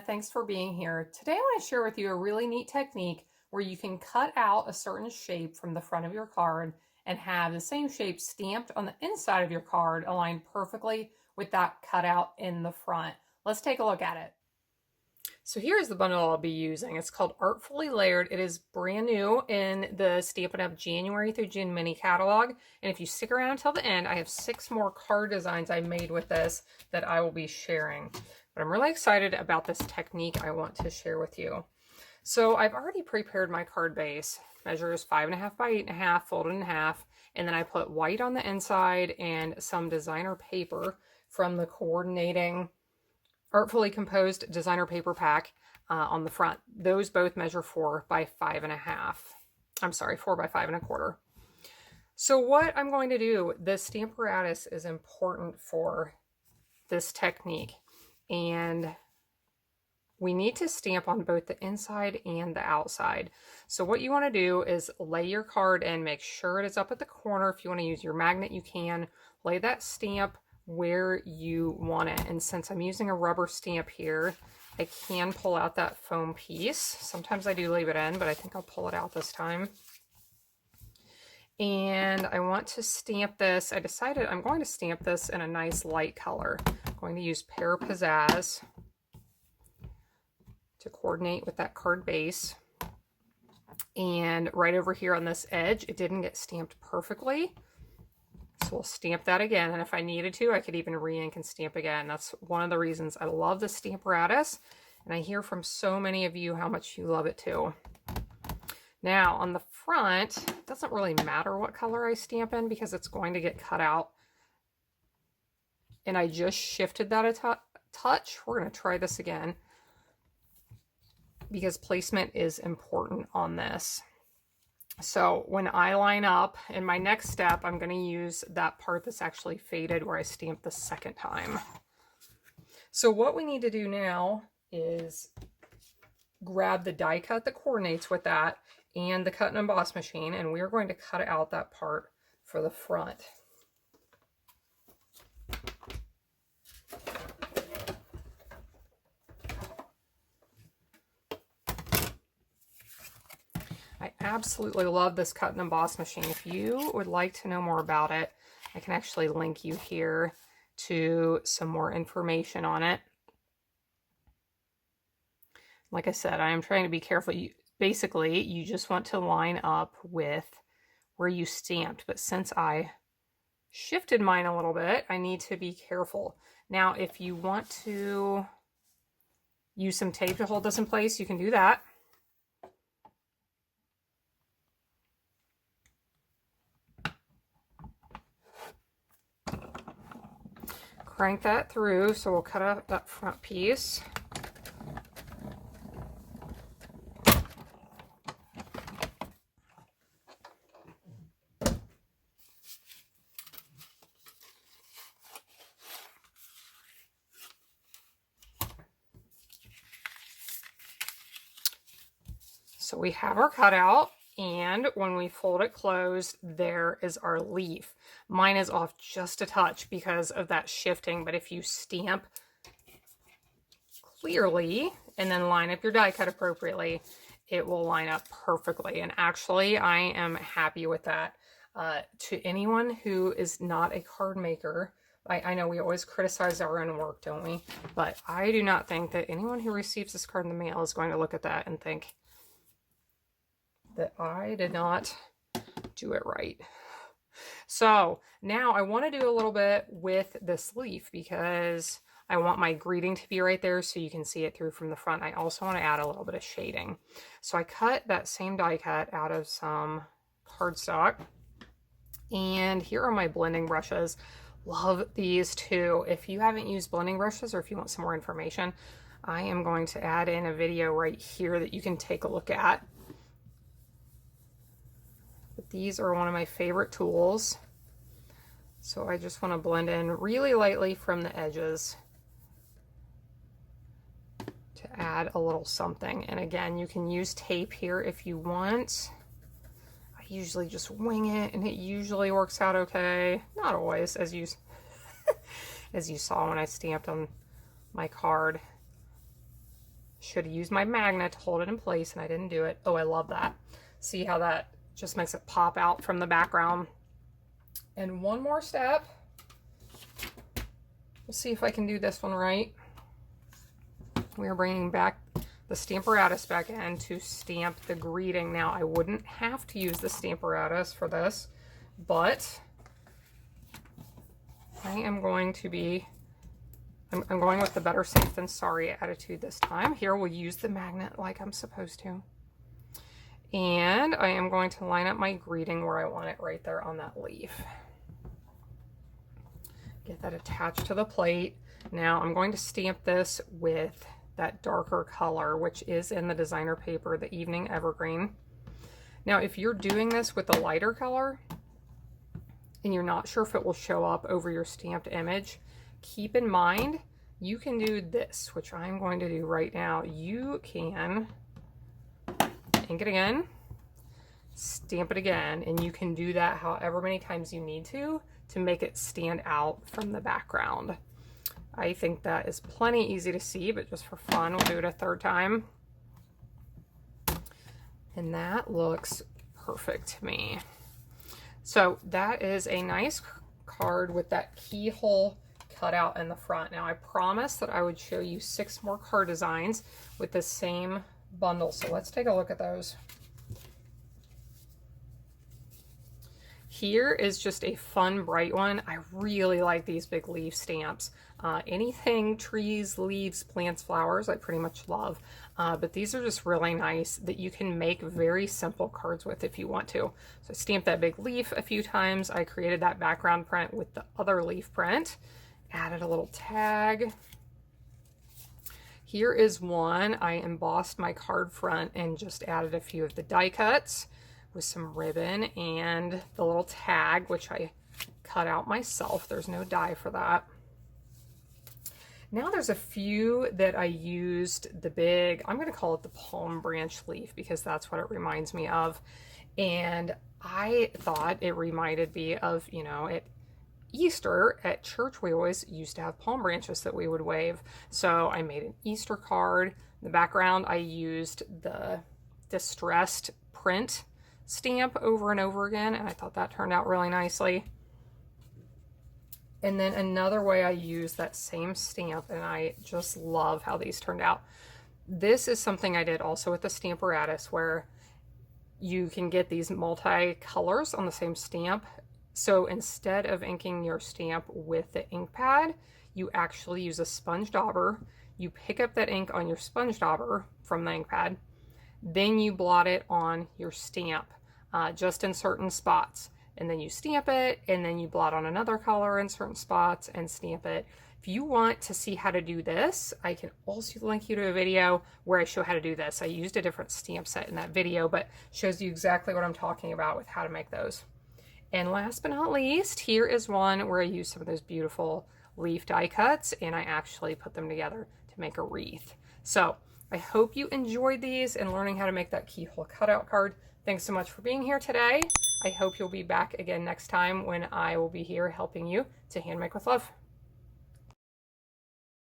thanks for being here. Today I want to share with you a really neat technique where you can cut out a certain shape from the front of your card and have the same shape stamped on the inside of your card aligned perfectly with that cutout in the front. Let's take a look at it. So here's the bundle I'll be using. It's called Artfully Layered. It is brand new in the Stampin' Up January through June mini catalog. And if you stick around until the end, I have 6 more card designs I made with this that I will be sharing. But I'm really excited about this technique I want to share with you. So I've already prepared my card base. Measures 5.5 by 8.5, folded in half. And then I put white on the inside and some designer paper from the coordinating Artfully Composed designer paper pack on the front. Those both measure 4 by 5.5. I'm sorry, 4 by 5.25. So what I'm going to do, the Stamparatus is important for this technique. And we need to stamp on both the inside and the outside. So what you want to do is lay your card in, make sure it is up at the corner. If you want to use your magnet, you can. Lay that stamp where you want it. And since I'm using a rubber stamp here, I can pull out that foam piece. Sometimes I do leave it in, but I think I'll pull it out this time. And I want to stamp this. I decided I'm going to stamp this in a nice light color. I'm going to use Pear Pizzazz to coordinate with that card base. And right over here on this edge, it didn't get stamped perfectly. So we'll stamp that again, and if I needed to, I could even re-ink and stamp again. That's one of the reasons I love the Stamparatus, and I hear from so many of you how much you love it too. Now, on the front, it doesn't really matter what color I stamp in because it's going to get cut out. And I just shifted that a touch. We're going to try this again because placement is important on this. So when I line up, in my next step, I'm going to use that part that's actually faded where I stamped the second time. So what we need to do now is grab the die cut that coordinates with that and the cut and emboss machine, and we're going to cut out that part for the front. I absolutely love this cut and emboss machine. If you would like to know more about it, I can actually link you here to some more information on it. Like I said, I am trying to be careful. Basically, you just want to line up with where you stamped. But since I shifted mine a little bit, I need to be careful. Now, if you want to use some tape to hold this in place, you can do that. Crank that through, so we'll cut out that front piece. So we have our cutout, and when we fold it closed, there is our leaf. Mine is off just a touch because of that shifting, but if you stamp clearly and then line up your die cut appropriately, it will line up perfectly. And actually, I am happy with that. To anyone who is not a card maker, I know we always criticize our own work, don't we? But I do not think that anyone who receives this card in the mail is going to look at that and think that I did not do it right. So now I want to do a little bit with this leaf because I want my greeting to be right there so you can see it through from the front. I also want to add a little bit of shading. So I cut that same die cut out of some cardstock. And here are my blending brushes. Love these too. If you haven't used blending brushes or if you want some more information, I am going to add in a video right here that you can take a look at. But these are one of my favorite tools. So I just want to blend in really lightly from the edges to add a little something. And again, you can use tape here if you want. I usually just wing it and it usually works out okay. Not always, as you as you saw when I stamped on my card. Should have used my magnet to hold it in place and I didn't do it. Oh, I love that. See how that just makes it pop out from the background. And one more step. We'll see if I can do this one right. We are bringing back the Stamparatus back in to stamp the greeting. Now, I wouldn't have to use the Stamparatus for this, but I am going to be, I'm going with the better safe than sorry attitude this time. Here, we'll use the magnet like I'm supposed to. And I am going to line up my greeting where I want it, right there on that leaf. Get that attached to the plate. Now I'm going to stamp this with that darker color, which is in the designer paper, the Evening Evergreen. Now, if you're doing this with a lighter color and you're not sure if it will show up over your stamped image, keep in mind you can do this, which I'm going to do right now. You can ink it again, stamp it again, and you can do that however many times you need to make it stand out from the background. I think that is plenty easy to see, but just for fun, we'll do it a third time. And that looks perfect to me. So that is a nice card with that keyhole cutout in the front. Now, I promised that I would show you 6 more card designs with the same bundle. So let's take a look at those. Here is just a fun, bright one. I really like these big leaf stamps. Anything, trees, leaves, plants, flowers, I pretty much love. But these are just really nice that you can make very simple cards with if you want to. So I stamped that big leaf a few times. I created that background print with the other leaf print. Added a little tag. Here is one. I embossed my card front and just added a few of the die cuts with some ribbon and the little tag, which I cut out myself. There's no die for that. Now there's a few that I used the big, I'm going to call it the palm branch leaf because that's what it reminds me of. And I thought it reminded me of, you know, at Easter at church, we always used to have palm branches that we would wave. So I made an Easter card. In the background, I used the distressed print stamp over and over again, and I thought that turned out really nicely. And then another way I use that same stamp, and I just love how these turned out. This is something I did also with the Stamparatus, where you can get these multi-colors on the same stamp. So instead of inking your stamp with the ink pad, you actually use a sponge dauber. You pick up that ink on your sponge dauber from the ink pad, then you blot it on your stamp, just in certain spots. And then you stamp it, and then you blot on another color in certain spots and stamp it. If you want to see how to do this, I can also link you to a video where I show how to do this. I used a different stamp set in that video, but shows you exactly what I'm talking about with how to make those. And last but not least, here is one where I use some of those beautiful leaf die cuts, and I actually put them together to make a wreath. So I hope you enjoyed these and learning how to make that keyhole cutout card. Thanks so much for being here today. I hope you'll be back again next time when I will be here helping you to hand make with love.